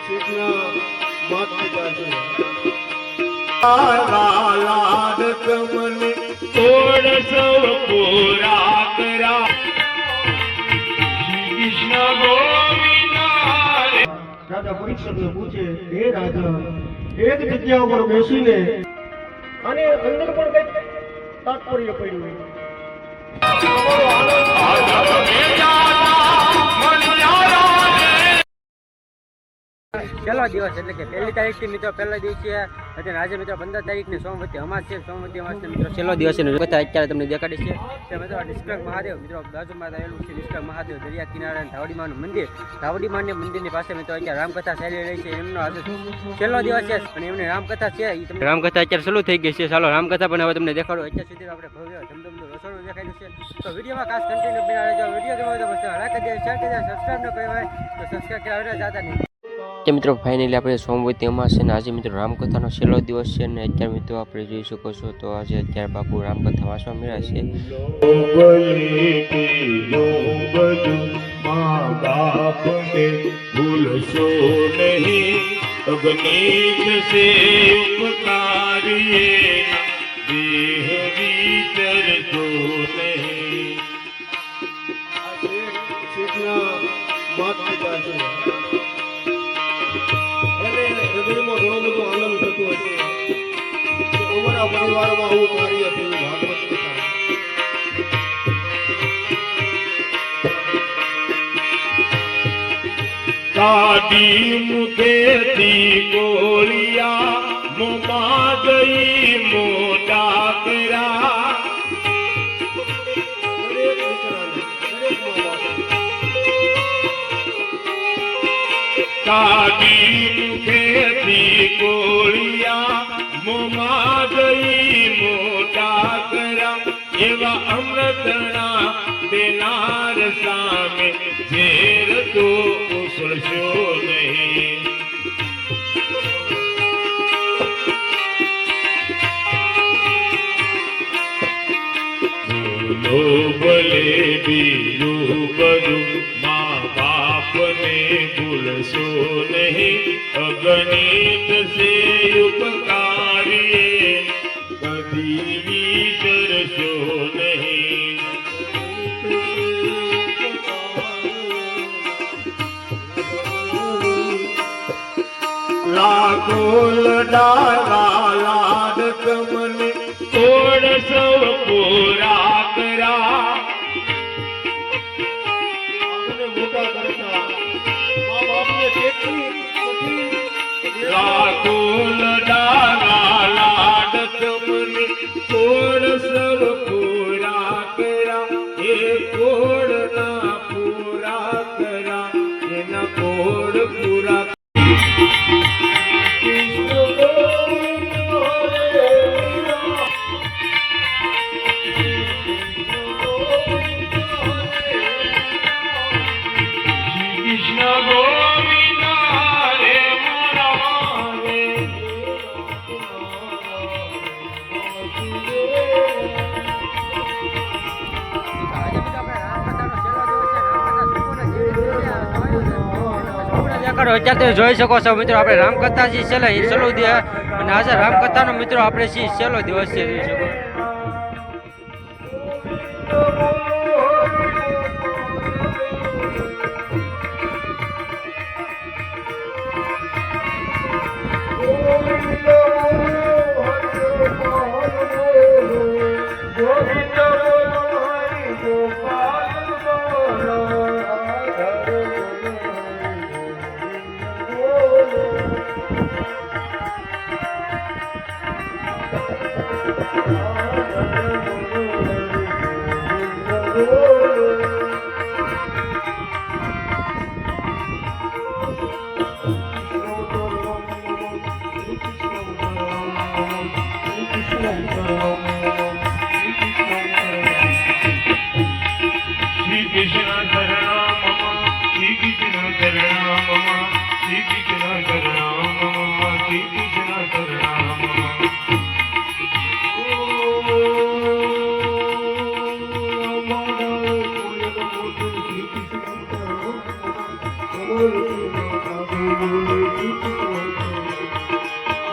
શેઠના માત પિતા છે લાડ કમને તોડ સૌ પૂરા કરા શ્રી કૃષ્ણ ગોવિંદ રાજા પરીક્ષકને પૂછે હે રાજા એક જગ્યા ઉપર બેસીને અને અંદર પણ કઈક તાત્પર્ય પડ્યું પહેલો દિવસ એટલે કે 1 તારીખથી મિત્રો પહેલા દિવસે અને આજે મિત્રો 15 તારીખની સોમવતી અમાસ છે. સોમવતી અમાસનો મિત્રો છેલ્લો દિવસ છે. કથા અત્યારે તમને દેખાડી છે તે મિત્રો નિષ્કલંક મહાદેવ મિત્રો બાજુમાં આવેલું છે. નિષ્કલંક મહાદેવ દરિયા કિનારે ધાવડીમાનું મંદિર. ધાવડીમાના મંદિરની પાસે મિત્રો અત્યારે રામકથા ચાલી રહી છે. એમનો આજે છેલ્લો દિવસ છે અને એમની રામકથા છે. એ તમને રામકથા અત્યારે શરૂ થઈ ગઈ છે. ચાલો રામકથા પણ હવે તમને દેખાડો. અત્યાર સુધી આપણે ભવ્ય ધમધમતું રસોડું દેખાડ્યું છે. તો વિડીયોમાં ખાસ કન્ટિન્યુ બના રહેજો. વિડીયો ગમે તો બસ લાઈક કરી દે, શેર કરી દે, સબસ્ક્રાઇબ ન કર્યો હોય તો સબસ્ક્રાઇબ કરવા જાતા નહીં. કે મિત્રો ફાઇનલી આપણે સોમવતી અમાસ છે ને આજે મિત્રો રામકથાનો છેલ્લો દિવસ છે ને અત્યારે મિત્રો આપણે જોઈ શકો છો તો આજે અત્યારે બાપુ રામકથા વાંચવા મળ્યા છે. ભૂલશો નહીં અગણિત સે ઉપકારીએ દેહ વિચરતો નહીં. શેઠના માત પિતા છે હૃદયમાં ઘણો બધો આનંદ થતો હશે કે અમારા પરિવારમાં આવું કાર્ય થયું. ભાગવત કથા કાઢી મુખેથી ગોળિયા મોમાં ગઈ મોટા કરા. દરેક દીકરાને દરેક મા કાઢી મુખેથી ગોળિયા મોમાં ગઈ મોટા કરા. એવા અમૃતના દેનાર સામે ઝેર તો ઉછળશો નહીં. ભૂલો ભલે બીજું બધું મા બાપને ભૂલશો નહીં અગણિત સે ઉપકારીએ કદી વિચરશો નહીં. લાખો લડાવા લાડ કમને તોડ સૌ પૂરા કરા. મોટા કરતા મા બાપને કેટલી લાખો લડાવા લાડ કમને તોડ સૌ પૂરા કરા. એ કોડના પૂરા કરા એના કોડ પૂરા. અત્યારે જોઈ શકો છો મિત્રો આપણે રામકથા જે છેલ્લો દિવસ અને આજે રામકથાનો મિત્રો આપણે છેલ્લો દિવસ છે. જોઈ શકો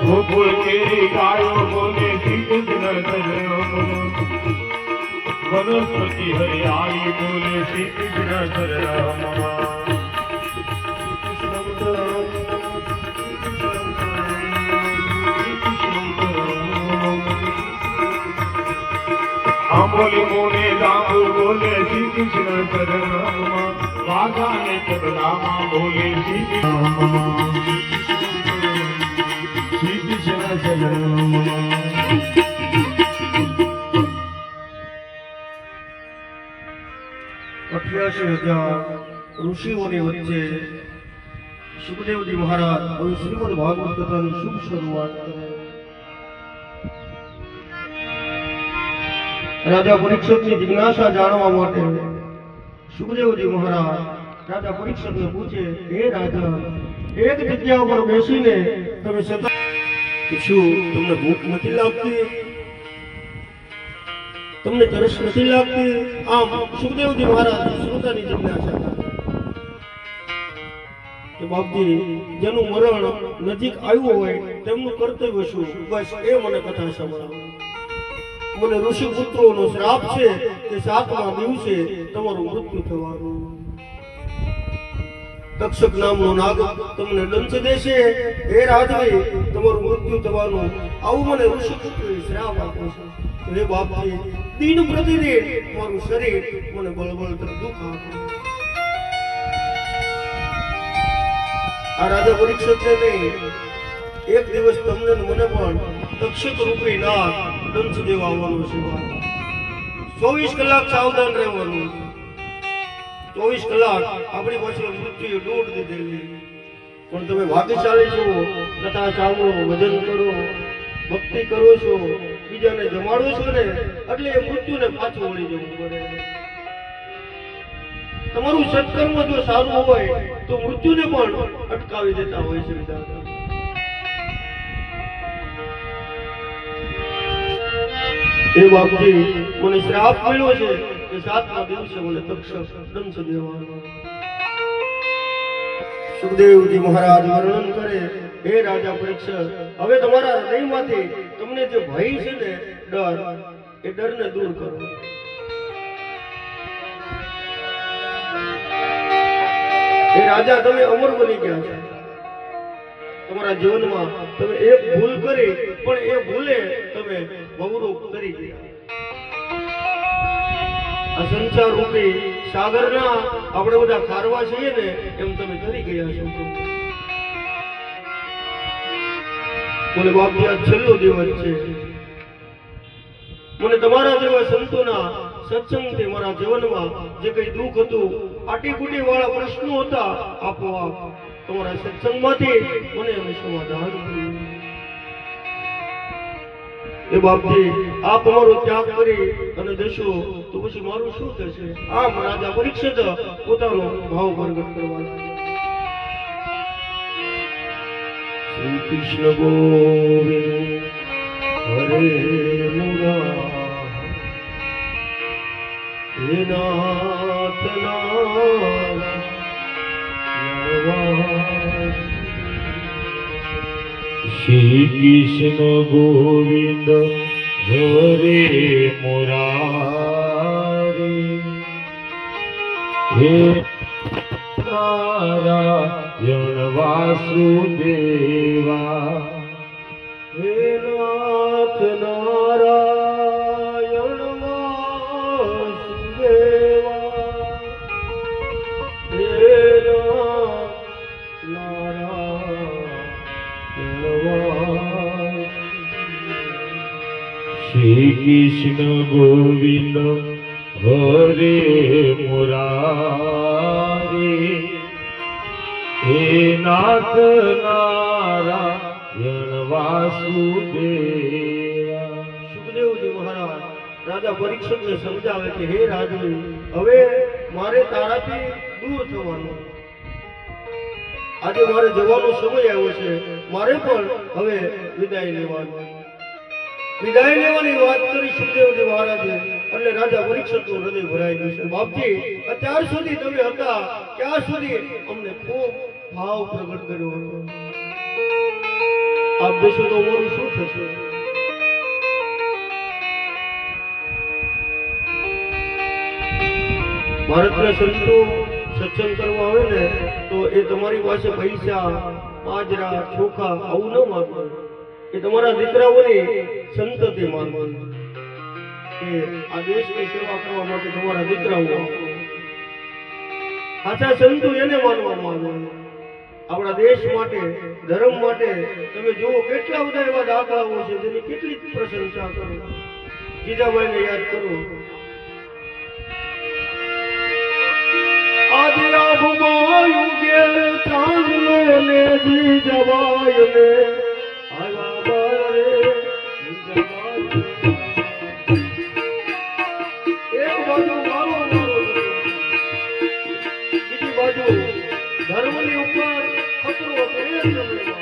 ગોકુળ કેરી ગાયો બોલે શ્રી કૃષ્ણ વનસ્પતિ હરિયાળી બોલે શ્રી કૃષ્ણ આંબોલી મોને ગામુ બોલે શ્રી કૃષ્ણ ચરણમાં વાઘાને પગલામાં બોલે શ્રી કૃષ્ણ ચરણમાં ઋષિઓની વચ્ચે સુખદેવજી મહારાજ હવે શ્રીમદ ભાગવત કથાની શુભ શરૂઆત કરે. રાજા પરીક્ષિતની જિજ્ઞાસા જાણવા માટે સુખદેવજી મહારાજ રાજા પરીક્ષિતને પૂછે, હે રાજા, એક જગ્યા ઉપર બેસીને તમે સતત શું તમને ભૂખ નથી લાગતી? તમને તરસ નથી લાગતી? આમ સુખદેવજી મહારાજ શ્રોતાની જિજ્ઞાસા કે બાપજી, જેનું મરણ નજીક આવ્યું હોય તેમનું કર્તવ્ય શું? બસ એ મને કથા સંભળાવો. મને ઋષિ પુત્રોનો શ્રાપ છે કે 7મા દિવસે તમારું મૃત્યુ થવાનું. તક્ષક નામનો નાગ તમને દંશ દેશે. હે રાજવી, તમારું મૃત્યુ થવાનું, આવું મને ઋષિ પુત્રોએ શ્રાપ આપ્યો છે. હે બાપજી, દિન પ્રતિદિન મારું શરીર મને બળબળતર દુઃખ આપે. આ રાજા પરીક્ષિતને નહીં, એક દિવસ તમને ને મને પણ તક્ષક રૂપી નાગ દંશ દેવા આવવાનું છે. 24 કલાક સાવધાન રહેવાનું. 24 કલાક આપણી પાસે મૃત્યુએ દોડ દીધેલી. પણ તમે ભાગ્યશાળી છો, કથા સાંભળો, ભજન કરો, ભક્તિ કરો છો, બીજાને જમાડો છો ને, એટલે એ મૃત્યુને પાછું વળી જવું પડે. તમારું સત્કર્મ જો સારું હોય તો મૃત્યુને પણ અટકાવી દેતા હોય છે. એ બાપજી, મને શ્રાપ મળ્યો છે કે 7મા દિવસે મને તક્ષક દંશ દેવાનો. સુખદેવજી મહારાજ વર્ણન કરે, હે રાજા પરીક્ષિત, હવે તમારા હૃદયમાંથી તમને જે ભય છે ને, ડર, એ ડરને દૂર કરો. એ રાજા, તમે અમર બની ગયા છો. તમારા જીવનમાં તમે એક ભૂલ કરી, પણ એ ભૂલે તમે બહુરૂપ કરી ગયા. આ સંસાર રૂપી સાગરના આપણે બધા ખારવા છીએ ને, એમ તમે કરી ગયા છો. બોલે બાપજી, આ છેલ્લો દિવસ છે. મને તમારા જેવા સંતોના સત્સંગથી મારા જીવનમાં જે કઈ દુઃખ હતું, આટીકુટી વાળા પ્રશ્નો હતા, આપોઆપ તમારા સત્સંગમાંથી મને અમે સમાધાન કર્યું. એ બાપજી, આપ અમારો ત્યાગ કરી અને જશો તો પછી મારું શું થશે? આમ રાજા પરીક્ષિત પોતાનો ભાવ પ્રગટ કરવા. શ્રી કૃષ્ણ ગોવિંદ હરે મુરારી, હે નાથ નારાયણ. શ્રી કૃષ્ણ ગોવિંદ હરે મુરારી, હે નારાયણ વાસુદેવા, હે નાથ નારાયણ વાસુદેવા, હે નાથ નારાયણ. શ્રી કૃષ્ણ ગોવિંદ હરે મુરારી, હે નાથ નારાયણ વાસુદેવા. સુખદેવજી મહારાજ રાજા પરીક્ષિતને સમજાવે કે હે રાજવી, હવે મારે તારાથી દૂર થવાનું. આજે મારે જવાનો સમય આવ્યો છે. મારે પણ હવે વિદાય લેવાની. વિદાય લેવાની વાત કરી સુખદેવજી મહારાજે, એટલે રાજા પરીક્ષિતનું હૃદય ભરાઈ ગયું છે. બાપજી, અત્યાર સુધી તમે હતા ત્યાં સુધી અમને ખૂબ ભાવ પ્રગટ કર્યો હતો. આ આપ દેશો તો અમારું શું થશે? ભારતના સંતો સત્સંગ કરવા આવે ને તો એ તમારી પાસે પૈસા, બાજરા, ચોખા આવું ન માંગે. એ તમારા દીકરાઓની સંતતિ માંગે કે આ દેશની સેવા કરવા માટે તમારા દીકરાઓ. સાચા સંતો એને માનવામાં આવે. આપણા દેશ માટે, ધર્મ માટે તમે જુઓ કેટલા બધા એવા દાખલાઓ છે જેની કેટલી પ્રશંસા કરો. જીજાબાઈને યાદ કરો. આજે આભમાં યુગેલ ચાંદલો ને જીજાબાઈ ને આવ્યા બારે જીજાબાઈ. એક બાજુ મારો બીજી બાજુ ધર્મની ઉપર ખતરો હતો એ સમયમાં.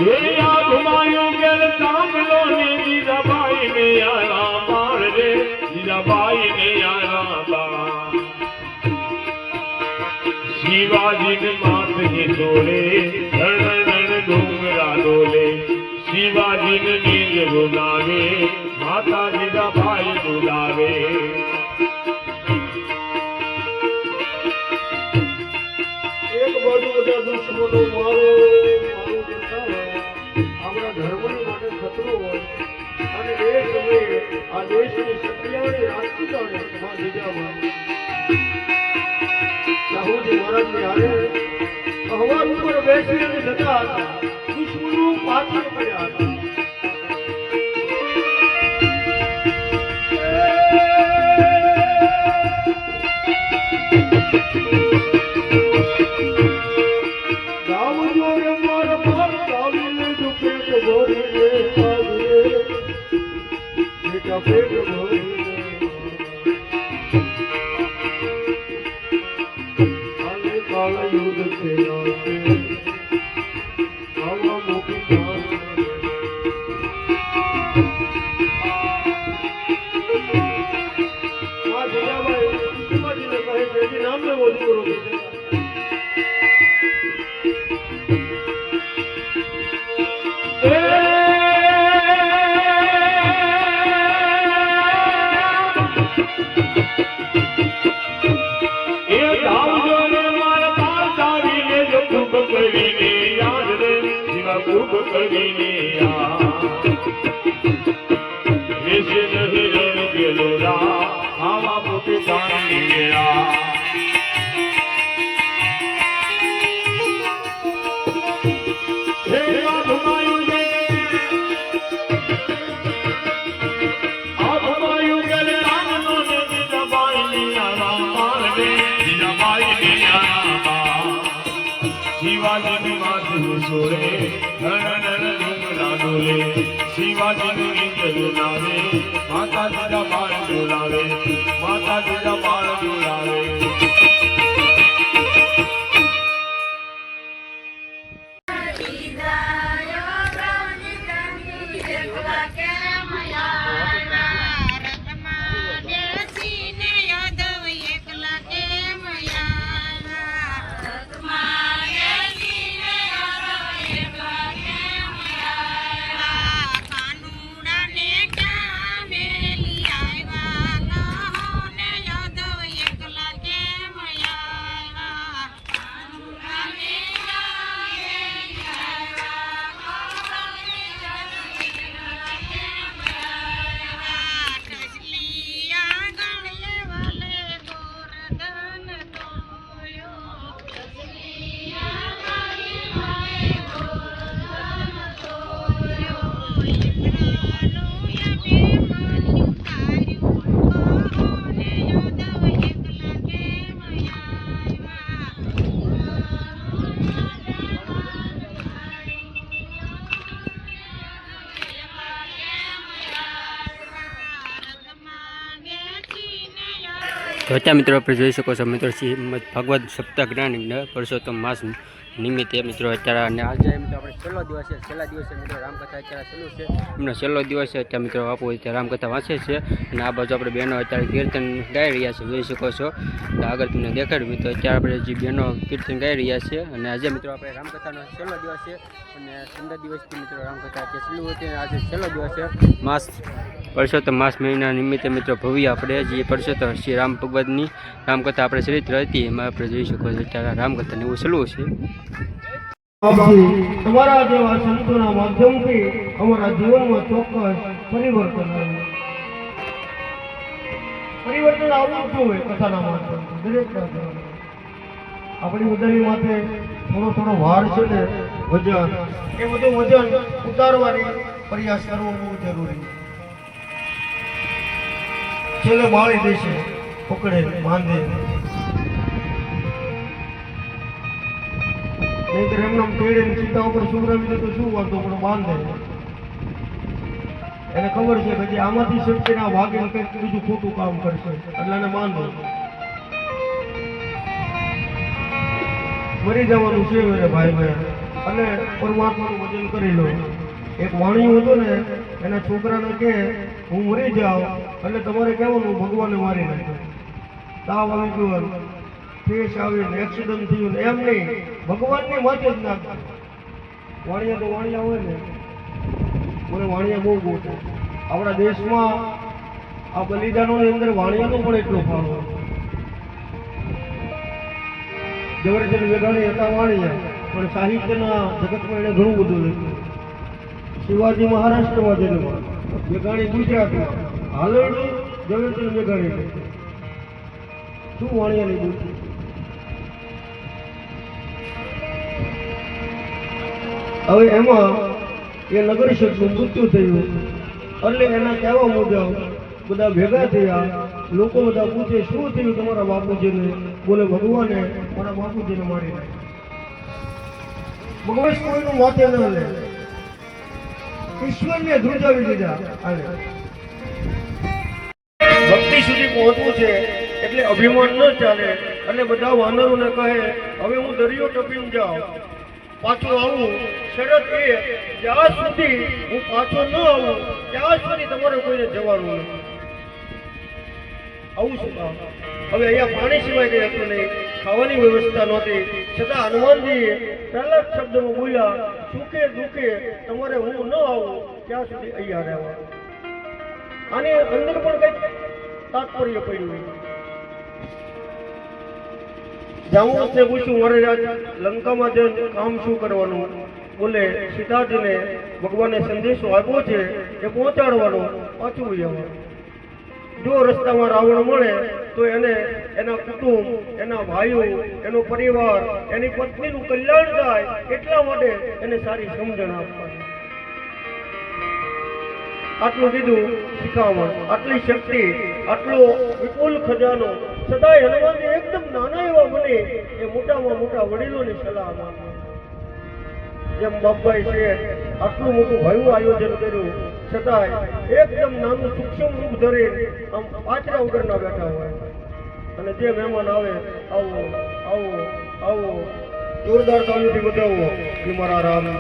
ये आगमायूं गेल चांदलो ने जीजाबाई ने आया बार रे जीजाबाई ने आया बार. शिवाजी ने माथे तोड़े रण रण डूंगरा डोले. शिवाजी ने नींद रुलावे माता जीजाबाई रुलावे. એક બાજુ બધા દુશ્મનો મારો કરતા હોય, આપણા ધર્મની માટે ખતરો હોય અને એ સમયે આ દેશની સત્યાણી રાજપૂતાણી માં જીજાબાઈ સાહુજી મહારાજની હારે અહવાલ ઉપર બેસીને જતા હતા. દુશ્મનો પાછળ પડ્યા હતા. ગાવજો રે મારા માર ગાવીને જો પેટ ભરીને આવજે. બેટા પેટ ભરીને આલે કાળ યુદ્ધ છે આવશે. આવા મોટી જાન આ જીજાબાઈ શિવાજીને કહે છે કે નામ લેવો દીકરો છે. खूब करीने ऐसे नहीं रण गेलोरा आवा मोटे जानी गया. हे आभमायूं गेल चांदलो ने जीजाबाई ने आया बार रे जीजाबाई ने आया बार. शिवाजी ने माथे सोरे रण रण डूंगरा डोले. शिवाजी ने नींद रुलावे माता जीजाबाई रुलावे. माता जीजाबाई रुलावे. તો અત્યારે મિત્રો આપણે જોઈ શકો છો મિત્રો શ્રીમદ ભાગવત સપ્તાહ જ્ઞાન પુરુષોત્તમ માસ નિમિત્તે મિત્રો અત્યારે અને આજે મિત્રો આપણે છેલ્લો દિવસ છે, છેલ્લા દિવસે મિત્રો રામકથા અત્યારે ચાલુ છે, એમનો છેલ્લો દિવસ છે. અત્યારે મિત્રો બાપુ અત્યારે રામકથા વાંચે છે અને આ બાજુ આપણે બહેનો અત્યારે કીર્તન ગાઈ રહ્યા છે, જોઈ શકો છો. તો આગળ તમને દેખાડ્યું મિત્રો અત્યારે આપણે જે બહેનો કીર્તન ગાઈ રહ્યા છે અને આજે મિત્રો આપણે રામકથાનો છેલ્લો દિવસ છે અને 15 દિવસથી મિત્રો રામકથા અત્યારે ચાલુ હતી અને આજે છેલ્લો દિવસ છે. માસ પરસોત્તમ માસ મહિના નિમિત્તે મિત્રો ભવ્ય આપણે જે પરસોત્તમ શ્રી રામ ભગવાનની રામકથા આપણે ચરિત્ર હતી એમાં આપણે જોઈ શકો છો અત્યારે રામકથાને એવું ચાલુ છે. તમારા જેવા સંતોના માધ્યમથી અમારા જીવનમાં ચોક્કસ પરિવર્તન આવ્યું. પરિવર્તન આવવું જ જોઈએ કથાના માધ્યમથી દરેકના જીવનમાં. આપણી બધાની માથે થોડો ભાર છે ને વજન, એ બધું વજન ઉતારવાની પ્રયાસ કરવો બહુ જરૂરી. છેલ્લે બાળી દેશે પકડે બાંધે, નહીંતર એમને પેડે ચિંતા ઉપર સુવરાવી દે તો શું વાંધો, પણ બાંધે. એને ખબર છે કે જે આમાંથી શક્તિના ભાગે કંઈક બીજું ખોટું કામ કરશે એટલે એને બાંધો. મરી જવાનું છે મેરે ભાઈ અને પરમાત્માનું ભજન કરી લો. એક વાણિયું હતું ને, એના છોકરાને કે હું મરી જાઉં એટલે તમારે કહેવાનું ભગવાને મારી નાખ્યો, તાવ આવી ગયો, ફેસ આવીને એક્સિડન્ટ થયું, એમ નહીં, ભગવાનની માથે જ નાખ. વાણિયા તો વાણિયા હોય ને, મને વાણિયા બહુ ગોઠે. આપણા દેશમાં આ બલિદાનોની અંદર વાણિયાનો પણ એટલો ફાળો. ઝવેરચંદ મેઘાણી હતા વાણિયા, પણ સાહિત્યના જગતમાં એને ઘણું બધું લખ્યું. શિવાજી મહારાષ્ટ્રમાં જન્મ, મેઘાણી ગુજરાતમાં, હાલરડી ઝવેરચંદ મેઘાણી. શું વાણિયાની બુદ્ધિ! હવે એમાં એ નગરશેઠનું મૃત્યુ થયું એટલે એના કહેવા મુજબ બધા ભેગા થયા. લોકો બધા પૂછે શું થયું તમારા બાપુજીને? બોલે ભગવાને મારા બાપુજીને મારી નાખ્યા. ભગવાન કોઈનું માથે ન લે, ઈશ્વરને ધ્રુજાવી દીધા. ભક્તિ સુધી પહોંચવું છે એટલે અભિમાન ન ચાલે. અને બધા વાનરોને કહે હવે હું દરિયો ટપીને જાઉં, પાછું આવું. શરત એ, જ્યાં સુધી હું પાછો ન આવું ત્યાં સુધી તમારે કોઈને જવાનું નથી. આવું શું કામ? હવે અહીંયા પાણી સિવાય કઈ હતું નહીં, ખાવાની વ્યવસ્થા નહોતી, છતાં હનુમાનજી પહેલા જ શબ્દમાં બોલ્યા, સુખે દુઃખે તમારે હું ન આવું ત્યાં સુધી અહીંયા રહેવા. આની અંદર પણ કઈક તાત્પર્ય પડ્યું. જાંબુને પૂછ્યું મારે લંકામાં જઈને કામ શું કરવાનું? બોલે સીતાજીને ભગવાને સંદેશો આપ્યો છે એ પહોંચાડવાનો, પાછું આવવાનું. જો રસ્તામાં રાવણ મળે તો એને એના કુટુંબ, એના ભાઈઓ, એનો પરિવાર, એની પત્નીનું કલ્યાણ થાય એટલા માટે એને સારી સમજણ આપવાની. આટલું કીધું શિખામણ, આટલી શક્તિ, આટલો વિપુલ ખજાનો. સદાય હનુમાનજી એકદમ નાના એવા બને એ મોટામાં મોટા વડીલોની સલાહ માને. જેમ બાપભાઈ છે આટલું મોટું ભવ્ય આયોજન કર્યું, છતાંય એકદમ નાનું સૂક્ષ્મ રૂપ ધરે આમ પાછરા વગરના બેઠા હોય અને જે મહેમાન આવે આવો આવો આવો જોરદાર તાળીઓથી બતાવો એ મારા રામને.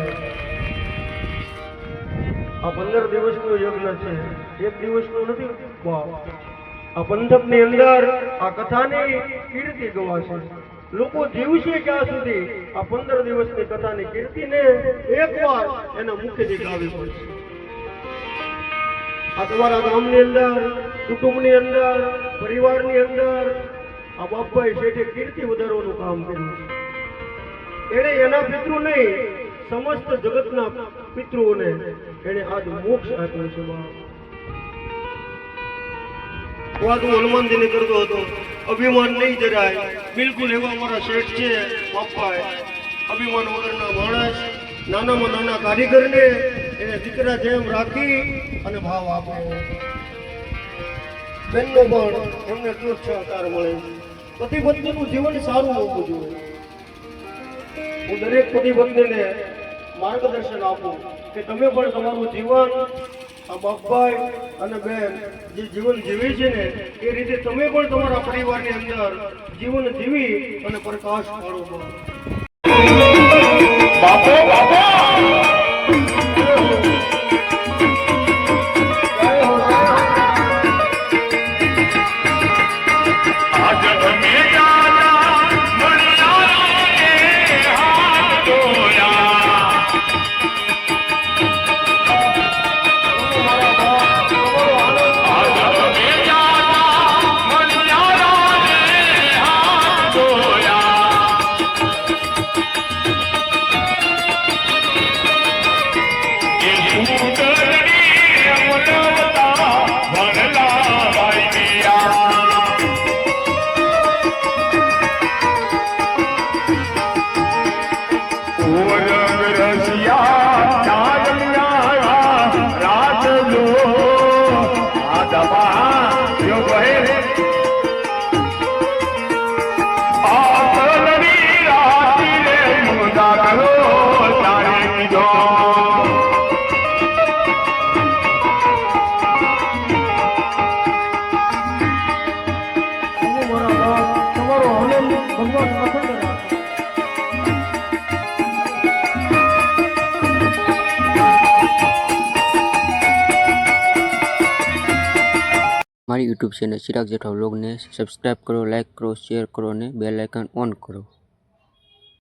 આ 15 દિવસનો યજ્ઞ છે, એક દિવસનો નથી. આ પંથકની અંદર આ કથાની કીર્તિ ગવાશે. લોકો જીવશે ક્યાં સુધી આ 15 દિવસની કથાની કીર્તિને એકવાર એના મુખેથી ગાવી પડશે. આ તમારા ગામની અંદર, કુટુંબની અંદર, પરિવારની અંદર આ બાપભાઈ શેઠે કીર્તિ વધારવાનું કામ કર્યું છે. એને એના પિતૃ નહીં, સમસ્ત જગતના પિતૃઓને એને આજ મોક્ષ આપ્યો છે. વાત હું હનુમાનજીને કરતો હતો, અભિમાન નહીં જરાય, બિલકુલ એવા અમારા શેઠ છે બાપભાઈ. અભિમાન વગરના માણસ, નાનામાં નાના કારીગરને એને દીકરા જેમ રાખી અને ભાવ આપે. બેનનો પણ એમને એટલો જ સહકાર મળે. પતિ પત્નીનું જીવન સારું હોવું જોઈએ. હું દરેક પતિ પત્નીને માર્ગદર્શન આપું કે તમે પણ તમારું જીવન આ બાપભાઈ અને બેન જે જીવન જીવી છે ને એ રીતે તમે પણ તમારા પરિવારની અંદર જીવન જીવી અને પ્રકાશ પાડો. બાપો બાપો આજ તમે જાના મણિયારા ને હાથ ધોયા આજ તમે જાના મણિયારા ને હાથ ધોયા એ ઉતરડી અમલતા વનલા ભાઈ દિયા ઓરંગ રસિયા ચાંદલિયા રાત લો આ દબા યો કહે આ કલરી રાતી રે મુદા કરો તારે કીધો તમારો આનંદ ભગવાન પસંદ રાખે. મારી યુટ્યુબ ચેનલ ચિરાગ જેઠવા વ્લોગને સબસ્ક્રાઈબ કરો, લાઇક કરો, શેર કરો અને બેલ આઇકન ઓન કરો.